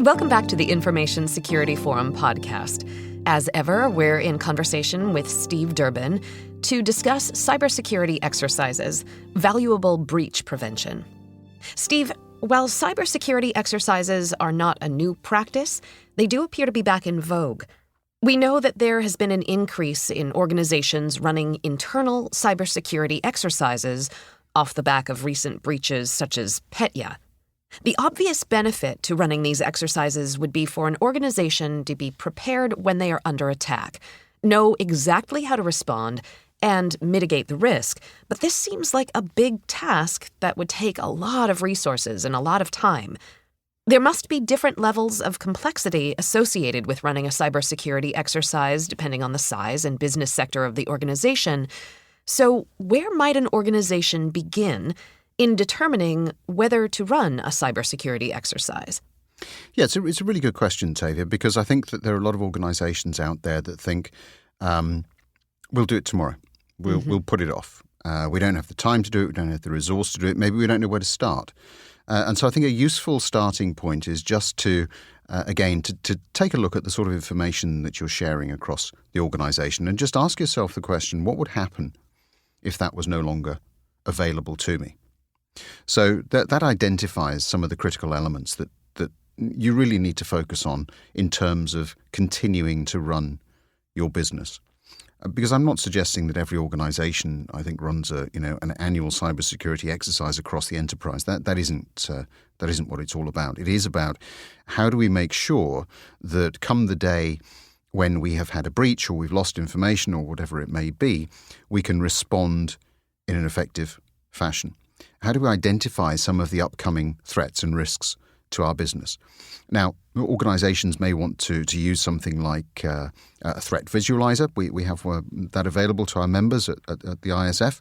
Welcome back to the Information Security Forum podcast. As ever, we're in conversation with Steve Durbin to discuss cybersecurity exercises, valuable breach prevention. Steve, while cybersecurity exercises are not a new practice, they do appear to be back in vogue. We know that there has been an increase in organizations running internal cybersecurity exercises off the back of recent breaches such as Petya. The obvious benefit to running these exercises would be for an organization to be prepared when they are under attack, know exactly how to respond, and mitigate the risk. But this seems like a big task that would take a lot of resources and a lot of time. There must be different levels of complexity associated with running a cybersecurity exercise depending on the size and business sector of the organization. So where might an organization begin in determining whether to run a cybersecurity exercise? Yeah, it's a really good question, Tavia, because I think that there are a lot of organizations out there that think, we'll do it tomorrow. We'll put it off. We don't have the time to do it. We don't have the resource to do it. Maybe we don't know where to start. And so I think a useful starting point is just to, again, to take a look at the sort of information that you're sharing across the organization and just ask yourself the question, what would happen if that was no longer available to me? So that identifies some of the critical elements that you really need to focus on in terms of continuing to run your business. Because I'm not suggesting that every organization, I think, runs an annual cybersecurity exercise across the enterprise. That isn't what it's all about. It is about how do we make sure that come the day when we have had a breach or we've lost information or whatever it may be, we can respond in an effective fashion. How do we identify some of the upcoming threats and risks to our business? Now, organizations may want to use something like a threat visualizer. We have that available to our members at the ISF.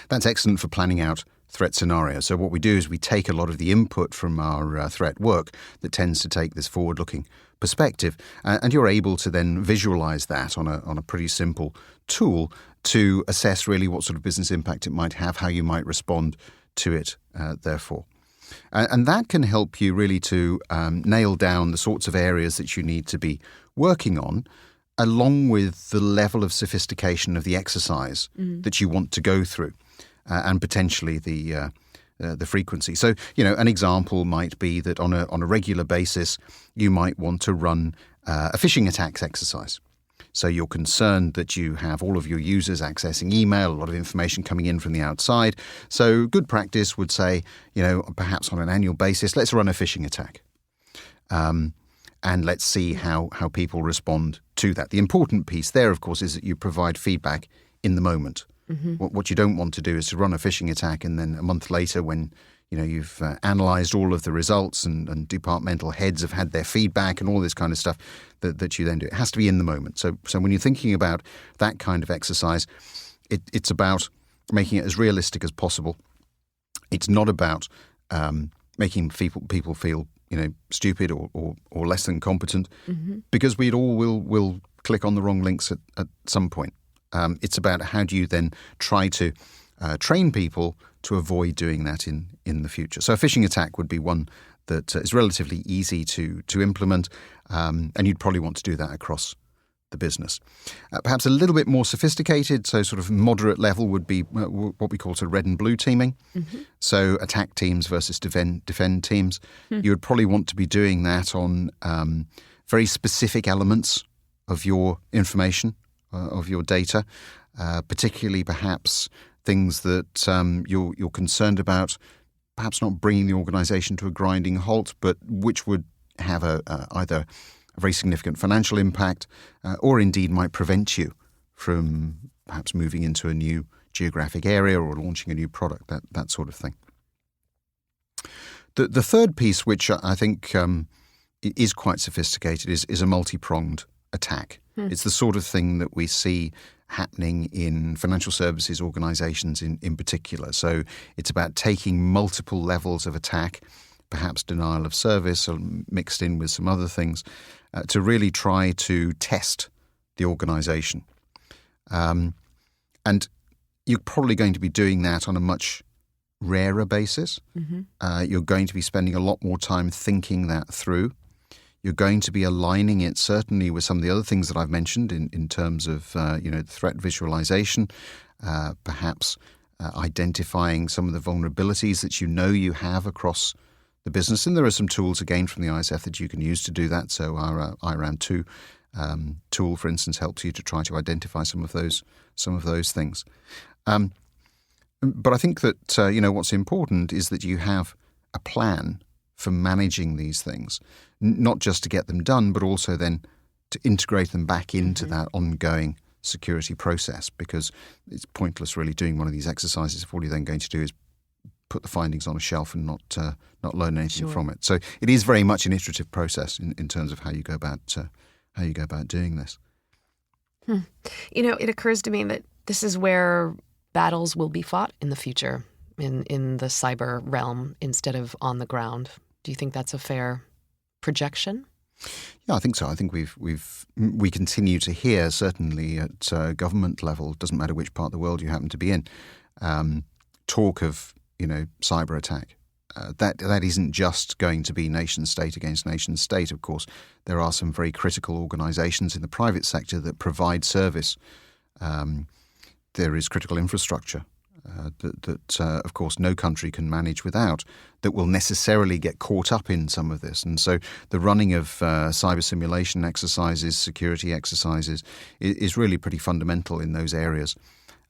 That's excellent for planning out threat scenarios. So what we do is we take a lot of the input from our threat work that tends to take this forward-looking perspective, and you're able to then visualize that on a pretty simple tool to assess really what sort of business impact it might have, how you might respond to it, therefore. And that can help you really to nail down the sorts of areas that you need to be working on, along with the level of sophistication of the exercise that you want to go through, and potentially the frequency. So, an example might be that on a regular basis, you might want to run a phishing attacks exercise. So you're concerned that you have all of your users accessing email, a lot of information coming in from the outside. So good practice would say, perhaps on an annual basis, let's run a phishing attack. And let's see how people respond to that. The important piece there, of course, is that you provide feedback in the moment. Mm-hmm. What you don't want to do is to run a phishing attack and then a month later when you've analysed all of the results and departmental heads have had their feedback and all this kind of stuff that you then do. It has to be in the moment. So when you're thinking about that kind of exercise, it's about making it as realistic as possible. It's not about making people feel stupid or less than competent, because we all will click on the wrong links at some point. It's about how do you then try to train people to avoid doing that in the future. So a phishing attack would be one that is relatively easy to implement, and you'd probably want to do that across the business. Perhaps a little bit more sophisticated, so sort of moderate level would be what we call sort of red and blue teaming. Mm-hmm. So attack teams versus defend teams. You would probably want to be doing that on very specific elements of your information, of your data, particularly perhaps things that you're concerned about, perhaps not bringing the organization to a grinding halt, but which would have either a very significant financial impact or indeed might prevent you from perhaps moving into a new geographic area or launching a new product, that sort of thing. The third piece, which I think is quite sophisticated, is a multi-pronged attack. It's the sort of thing that we see happening in financial services organizations in particular. So it's about taking multiple levels of attack, perhaps denial of service or mixed in with some other things, to really try to test the organization. And you're probably going to be doing that on a much rarer basis. You're going to be spending a lot more time thinking that through. You're going to be aligning it certainly with some of the other things that I've mentioned in terms of threat visualization, perhaps identifying some of the vulnerabilities that you have across the business. And there are some tools, again, from the ISF that you can use to do that. So our IRAM 2 tool, for instance, helps you to try to identify some of those things. But I think that what's important is that you have a plan for managing these things, not just to get them done, but also then to integrate them back into that ongoing security process, because it's pointless really doing one of these exercises if all you're then going to do is put the findings on a shelf and not learn anything from it. So it is very much an iterative process in terms of how you go about doing this. It occurs to me that this is where battles will be fought in the future in the cyber realm instead of on the ground. Do you think that's a fair projection? Yeah, I think so. I think we continue to hear, certainly at government level, doesn't matter which part of the world you happen to be in, talk of cyber attack. That isn't just going to be nation state against nation state. Of course, there are some very critical organisations in the private sector that provide service. There is critical infrastructure that of course, no country can manage without, that will necessarily get caught up in some of this. And so the running of cyber simulation exercises, security exercises, is really pretty fundamental in those areas,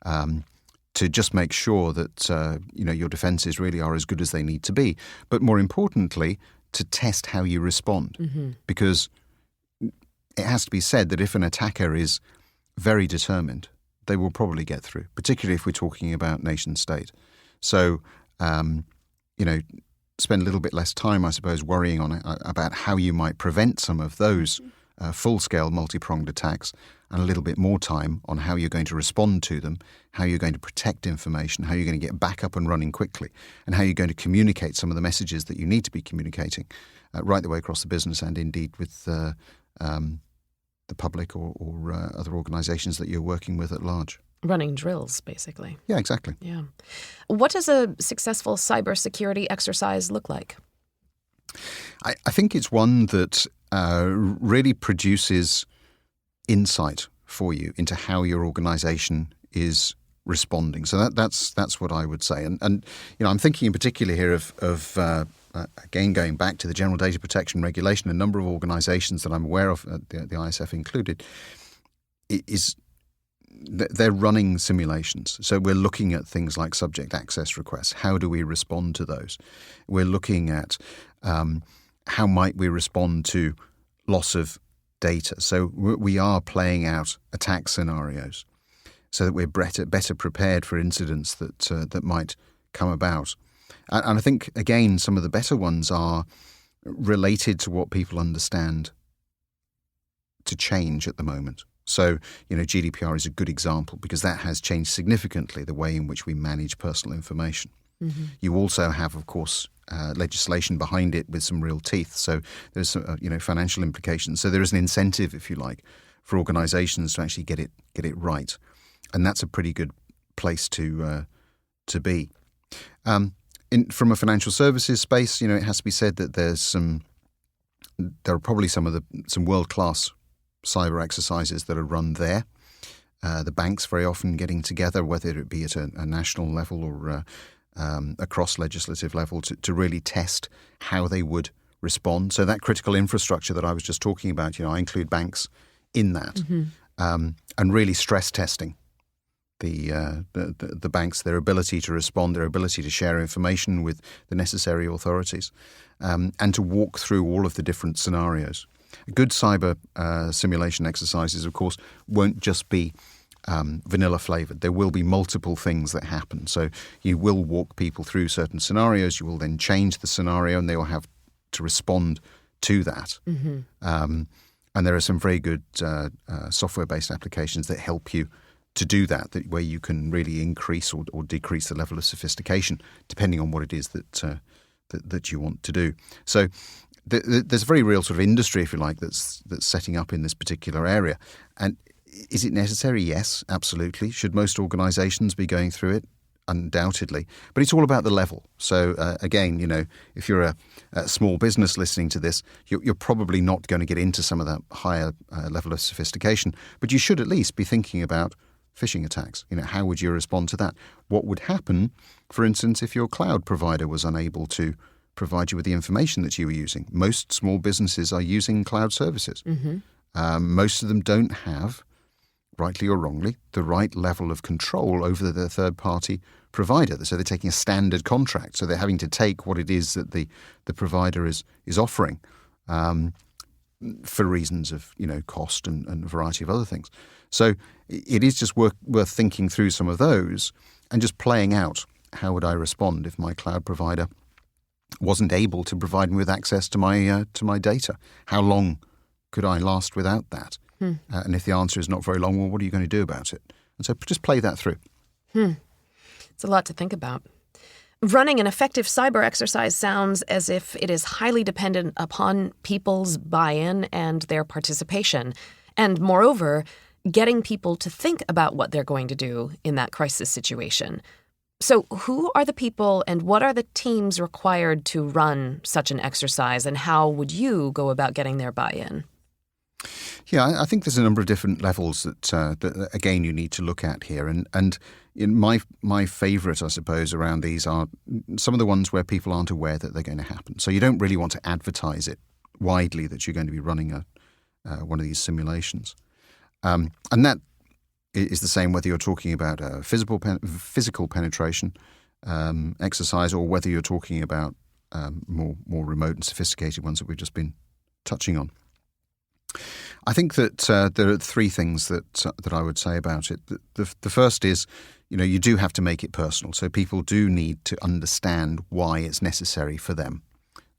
to just make sure that your defences really are as good as they need to be. But more importantly, to test how you respond. Because it has to be said that if an attacker is very determined, they will probably get through, particularly if we're talking about nation state. So, spend a little bit less time, I suppose, worrying about how you might prevent some of those full-scale multi-pronged attacks, and a little bit more time on how you're going to respond to them, how you're going to protect information, how you're going to get back up and running quickly, and how you're going to communicate some of the messages that you need to be communicating right the way across the business, and indeed with the public or other organisations that you're working with at large. Running drills, basically. Yeah, exactly. Yeah. What does a successful cybersecurity exercise look like? I think it's one that really produces insight for you into how your organisation is responding. So that's what I would say. And I'm thinking in particular here of again, going back to the General Data Protection Regulation, a number of organisations that I'm aware of, the ISF included, they're running simulations. So we're looking at things like subject access requests. How do we respond to those? We're looking at how might we respond to loss of data. So we are playing out attack scenarios so that we're better prepared for incidents that might come about. And I think, again, some of the better ones are related to what people understand to change at the moment. So, GDPR is a good example because that has changed significantly the way in which we manage personal information. You also have, of course, legislation behind it with some real teeth. So there's some, financial implications. So there is an incentive, if you like, for organisations to actually get it right, and that's a pretty good place to be. From a financial services space, it has to be said that there are probably some world-class cyber exercises that are run there. The banks very often getting together, whether it be at a national level or across legislative level, to really test how they would respond. So that critical infrastructure that I was just talking about, I include banks in that, and really stress testing the banks, their ability to respond, their ability to share information with the necessary authorities, and to walk through all of the different scenarios. Good cyber simulation exercises, of course, won't just be vanilla flavored. There will be multiple things that happen. So you will walk people through certain scenarios. You will then change the scenario, and they will have to respond to that. And there are some very good software-based applications that help you to do that where you can really increase or decrease the level of sophistication depending on what it is that you want to do. So there's a very real sort of industry, if you like, that's setting up in this particular area. And is it necessary? Yes, absolutely. Should most organisations be going through it? undoubtedly. But it's all about the level. So again, if you're a small business listening to this, you're probably not going to get into some of that higher level of sophistication. But you should at least be thinking about phishing attacks. How would you respond to that? What would happen, for instance, if your cloud provider was unable to provide you with the information that you were using? Most small businesses are using cloud services. Most of them don't have, rightly or wrongly, the right level of control over their third-party provider. So they're taking a standard contract. So they're having to take what it is that the provider is offering for reasons of cost and a variety of other things. So it is just worth thinking through some of those and just playing out, how would I respond if my cloud provider wasn't able to provide me with access to my data? How long could I last without that? And if the answer is not very long, well, what are you going to do about it? And so just play that through. It's a lot to think about. Running an effective cyber exercise sounds as if it is highly dependent upon people's buy-in and their participation. And moreover, getting people to think about what they're going to do in that crisis situation. So who are the people and what are the teams required to run such an exercise, and how would you go about getting their buy-in? Yeah, I think there's a number of different levels that again, you need to look at here. And in my favourite, I suppose, around these are some of the ones where people aren't aware that they're going to happen. So you don't really want to advertise it widely that you're going to be running one of these simulations. And that is the same whether you're talking about a physical penetration exercise or whether you're talking about more remote and sophisticated ones that we've just been touching on. I think that there are three things that I would say about it. The first is, you do have to make it personal. So people do need to understand why it's necessary for them.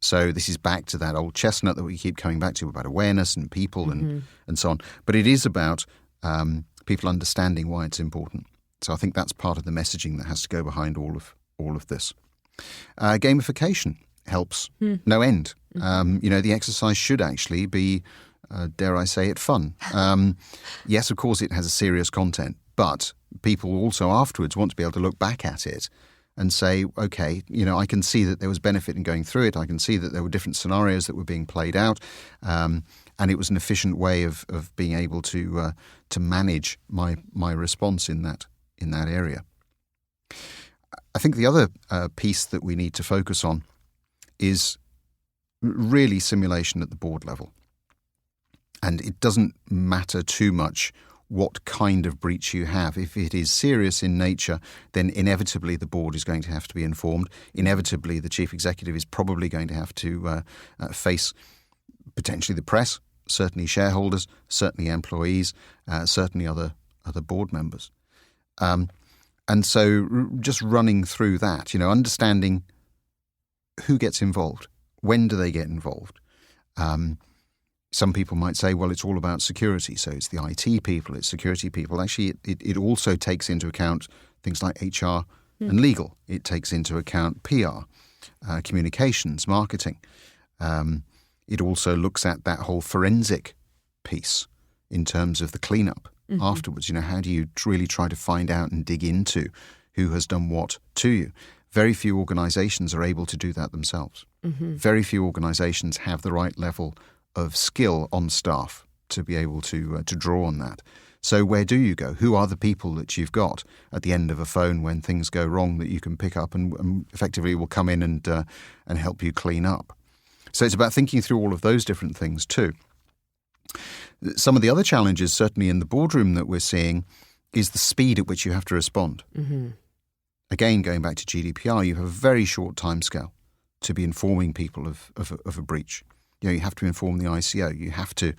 So this is back to that old chestnut that we keep coming back to about awareness and people and so on. But it is about people understanding why it's important. So I think that's part of the messaging that has to go behind all of this. Gamification helps no end. The exercise should actually be, dare I say it, fun. Yes, of course, it has a serious content, but people also afterwards want to be able to look back at it and say, okay, I can see that there was benefit in going through it. I can see that there were different scenarios that were being played out, and it was an efficient way of being able to manage my response in that area. I think the other piece that we need to focus on is really simulation at the board level. And it doesn't matter too much what kind of breach you have. If it is serious in nature, then inevitably the board is going to have to be informed. Inevitably, the chief executive is probably going to have to face potentially the press, certainly shareholders, certainly employees, certainly other board members. And so just running through that, understanding who gets involved, when do they get involved. Some people might say, well, it's all about security. So it's the IT people, it's security people. Actually, it also takes into account things like HR and legal. It takes into account PR, communications, marketing. It also looks at that whole forensic piece in terms of the cleanup afterwards. How do you really try to find out and dig into who has done what to you? Very few organizations are able to do that themselves. Very few organizations have the right level of skill on staff to be able to draw on that. So where do you go? Who are the people that you've got at the end of a phone when things go wrong that you can pick up and effectively will come in and help you clean up? So it's about thinking through all of those different things too. Some of the other challenges, certainly in the boardroom that we're seeing, is the speed at which you have to respond. Again, going back to GDPR, you have a very short timescale to be informing people of a breach. You have to inform the ICO. You have to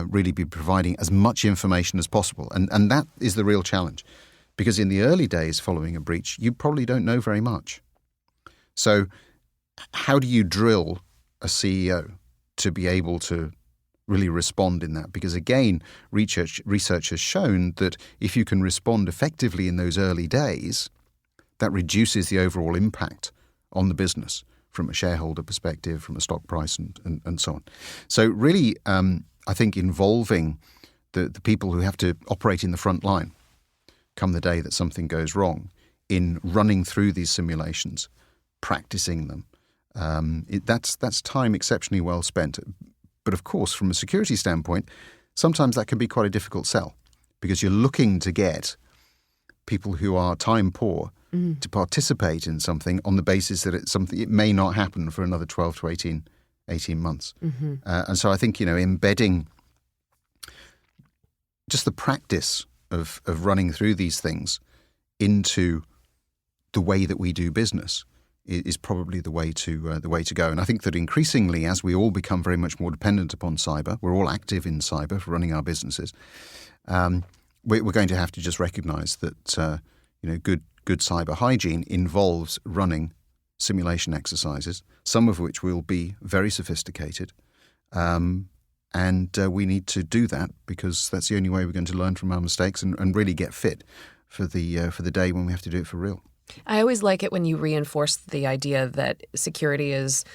really be providing as much information as possible. And that is the real challenge. Because in the early days following a breach, you probably don't know very much. So how do you drill a CEO to be able to really respond in that? Because again, research has shown that if you can respond effectively in those early days, that reduces the overall impact on the business from a shareholder perspective, from a stock price and so on. So really, I think involving the people who have to operate in the front line come the day that something goes wrong in running through these simulations, practicing them. That's time exceptionally well spent. But of course, from a security standpoint, sometimes that can be quite a difficult sell because you're looking to get people who are time poor to participate in something on the basis that it may not happen for another 12 to 18 months. And so I think, embedding just the practice of running through these things into the way that we do business is probably the way to go. And I think that increasingly, as we all become very much more dependent upon cyber, we're all active in cyber for running our businesses. We're going to have to just recognise that good cyber hygiene involves running simulation exercises, some of which will be very sophisticated, and we need to do that because that's the only way we're going to learn from our mistakes and really get fit for the day when we have to do it for real. I always like it when you reinforce the idea that security is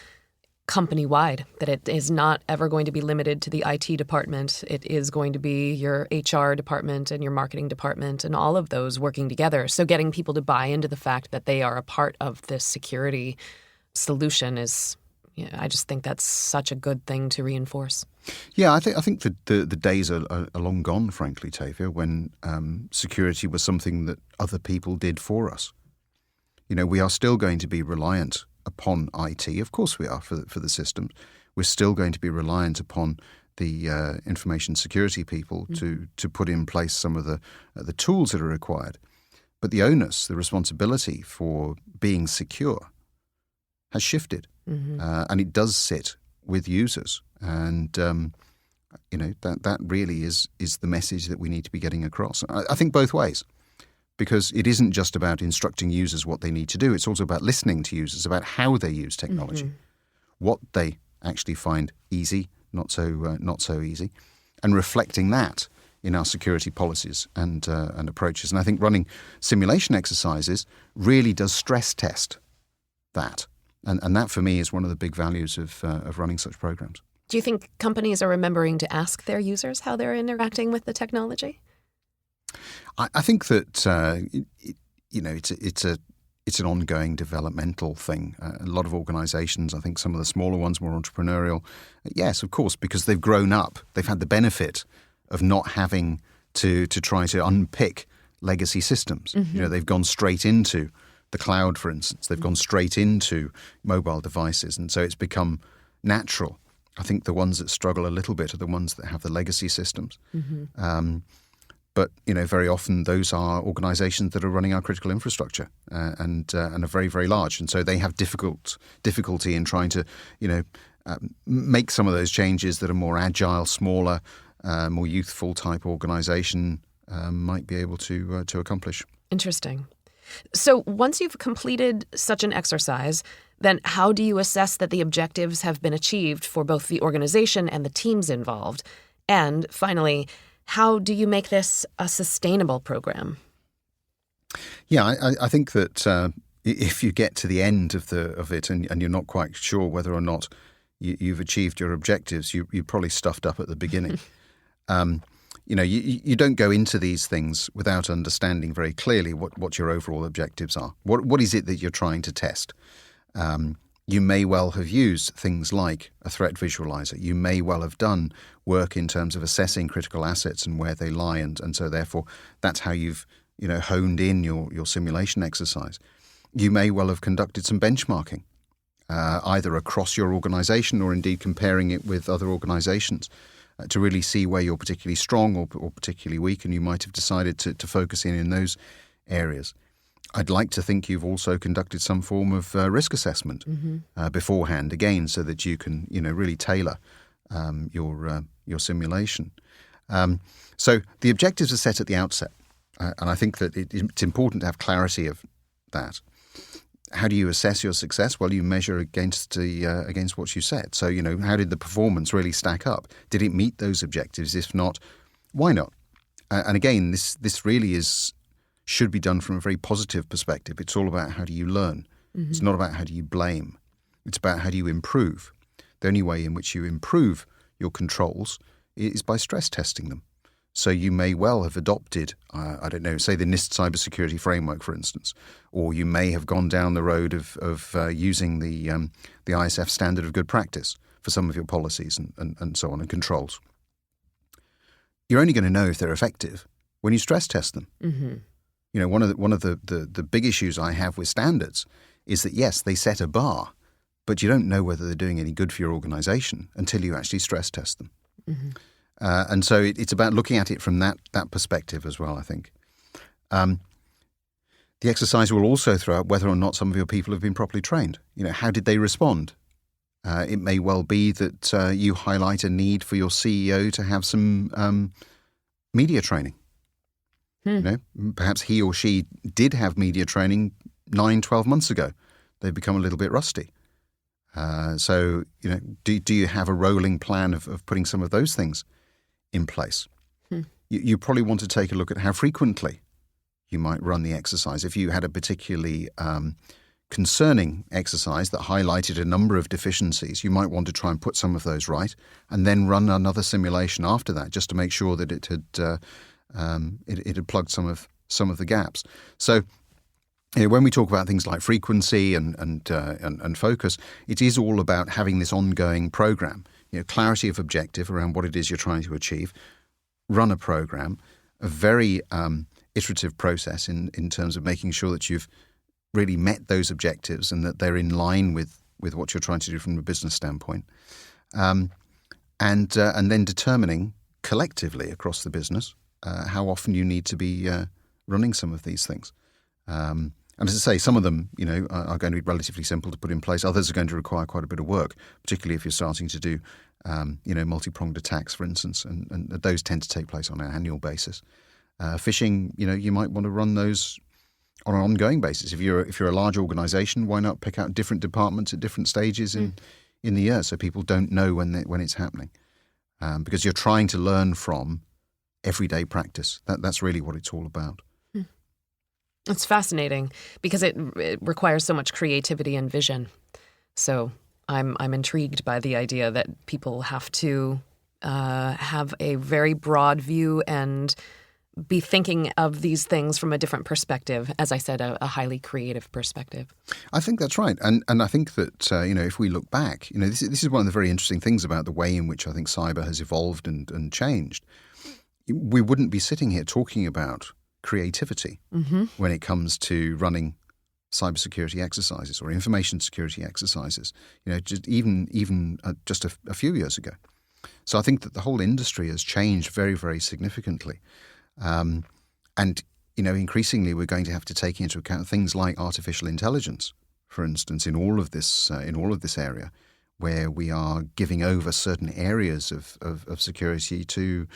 company-wide, that it is not ever going to be limited to the IT department. It is going to be your HR department and your marketing department and all of those working together. So getting people to buy into the fact that they are a part of this security solution is, I just think that's such a good thing to reinforce. Yeah, I think the days are long gone, frankly, Tavia, when security was something that other people did for us. We are still going to be reliant upon IT. Of course we are for the systems. We're still going to be reliant upon the information security people to put in place some of the tools that are required. But the onus, the responsibility for being secure has shifted. And it does sit with users. And, that really is the message that we need to be getting across. I think both ways. Because it isn't just about instructing users what they need to do. It's also about listening to users about how they use technology, what they actually find easy, not so easy, and reflecting that in our security policies and approaches. And I think running simulation exercises really does stress test that. And that, for me, is one of the big values of running such programs. Do you think companies are remembering to ask their users how they're interacting with the technology? I think that it's an ongoing developmental thing. A lot of organisations, I think some of the smaller ones, more entrepreneurial, yes, of course, because they've grown up, they've had the benefit of not having to try to unpick legacy systems. They've gone straight into the cloud, for instance. They've gone straight into mobile devices, and so it's become natural. I think the ones that struggle a little bit are the ones that have the legacy systems. But, very often those are organisations that are running our critical infrastructure and are very, very large. And so they have difficulty in trying to, make some of those changes that are more agile, smaller, more youthful type organisation might be able to accomplish. Interesting. So once you've completed such an exercise, then how do you assess that the objectives have been achieved for both the organisation and the teams involved? And finally, how do you make this a sustainable program? Yeah, I think that if you get to the end of it and you're not quite sure whether or not you've achieved your objectives, you're probably stuffed up at the beginning. You don't go into these things without understanding very clearly what your overall objectives are. What is it that you're trying to test? You may well have used things like a threat visualizer. You may well have done work in terms of assessing critical assets and where they lie, and so therefore that's how you've honed in your simulation exercise. You may well have conducted some benchmarking, either across your organisation or indeed comparing it with other organisations to really see where you're particularly strong or particularly weak, and you might have decided to focus in those areas. I'd like to think you've also conducted some form of risk assessment beforehand, again, so that you can, really tailor your simulation. So the objectives are set at the outset, and I think that it's important to have clarity of that. How do you assess your success? Well, you measure against what you set. So, how did the performance really stack up? Did it meet those objectives? If not, why not? And again, this really should be done from a very positive perspective. It's all about how do you learn. It's not about how do you blame. It's about how do you improve. The only way in which you improve your controls is by stress testing them. So you may well have adopted, I don't know, say the NIST cybersecurity framework, for instance, or you may have gone down the road of using the ISF standard of good practice for some of your policies and so on, and controls. You're only going to know if they're effective when you stress test them. Mm-hmm. You know, one of the big issues I have with standards is that, yes, they set a bar, but you don't know whether they're doing any good for your organization until you actually stress test them. Mm-hmm. And so it's about looking at it from that perspective as well, I think. The exercise will also throw out whether or not some of your people have been properly trained. You know, how did they respond? It may well be that you highlight a need for your CEO to have some media training. You know, perhaps he or she did have media training 9-12 months ago. They've become a little bit rusty. So, you know, do you have a rolling plan of putting some of those things in place? You probably want to take a look at how frequently you might run the exercise. If you had a particularly concerning exercise that highlighted a number of deficiencies, you might want to try and put some of those right and then run another simulation after that just to make sure that it had plugged some of the gaps. So, you know, when we talk about things like frequency and focus, it is all about having this ongoing program. You know, clarity of objective around what it is you're trying to achieve. Run a program, a very iterative process in terms of making sure that you've really met those objectives and that they're in line with what you're trying to do from a business standpoint, and then determining collectively across the business how often you need to be running some of these things. And as I say, some of them, you know, are going to be relatively simple to put in place. Others are going to require quite a bit of work, particularly if you're starting to do, you know, multi-pronged attacks, for instance, and those tend to take place on an annual basis. Phishing, you know, you might want to run those on an ongoing basis. If you're a large organization, why not pick out different departments at different stages in the year so people don't know when it's happening? Because you're trying to learn from everyday practice. That's really what it's all about. It's fascinating because it requires so much creativity and vision. So I'm intrigued by the idea that people have to have a very broad view and be thinking of these things from a different perspective. As I said, a highly creative perspective. I think that's right. And I think that, you know, if we look back, you know, this is one of the very interesting things about the way in which I think cyber has evolved and changed. We wouldn't be sitting here talking about creativity when it comes to running cybersecurity exercises or information security exercises, you know, just even just a few years ago. So I think that the whole industry has changed very, very significantly. And, you know, increasingly we're going to have to take into account things like artificial intelligence, for instance, in all of this area, where we are giving over certain areas of security to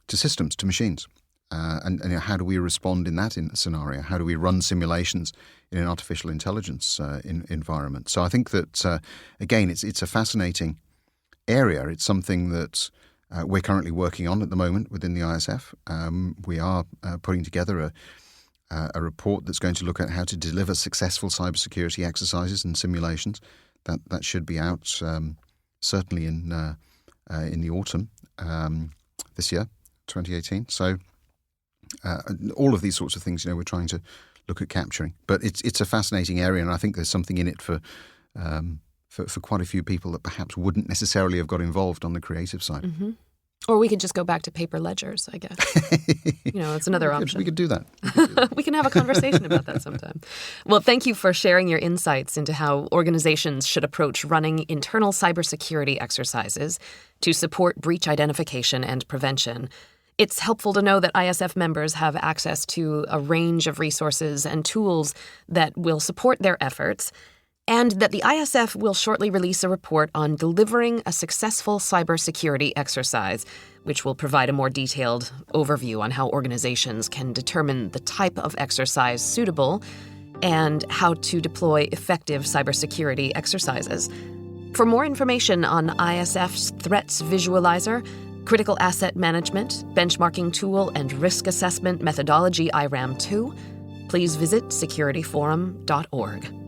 systems, to machines. And you know, how do we respond in that scenario? How do we run simulations in an artificial intelligence environment? So I think that, again, it's a fascinating area. It's something that we're currently working on at the moment within the ISF. We are putting together a report that's going to look at how to deliver successful cybersecurity exercises and simulations. That should be out certainly in the autumn this year, 2018. So all of these sorts of things, you know, we're trying to look at capturing. But it's a fascinating area, and I think there's something in it for quite a few people that perhaps wouldn't necessarily have got involved on the creative side. Mm-hmm. Or we could just go back to paper ledgers, I guess. You know, it's another option. We could do that. We can have a conversation about that sometime. Well, thank you for sharing your insights into how organizations should approach running internal cybersecurity exercises to support breach identification and prevention. It's helpful to know that ISF members have access to a range of resources and tools that will support their efforts, and that the ISF will shortly release a report on delivering a successful cybersecurity exercise, which will provide a more detailed overview on how organizations can determine the type of exercise suitable and how to deploy effective cybersecurity exercises. For more information on ISF's Threats Visualizer, Critical Asset Management, Benchmarking Tool, and Risk Assessment Methodology IRAM 2, please visit securityforum.org.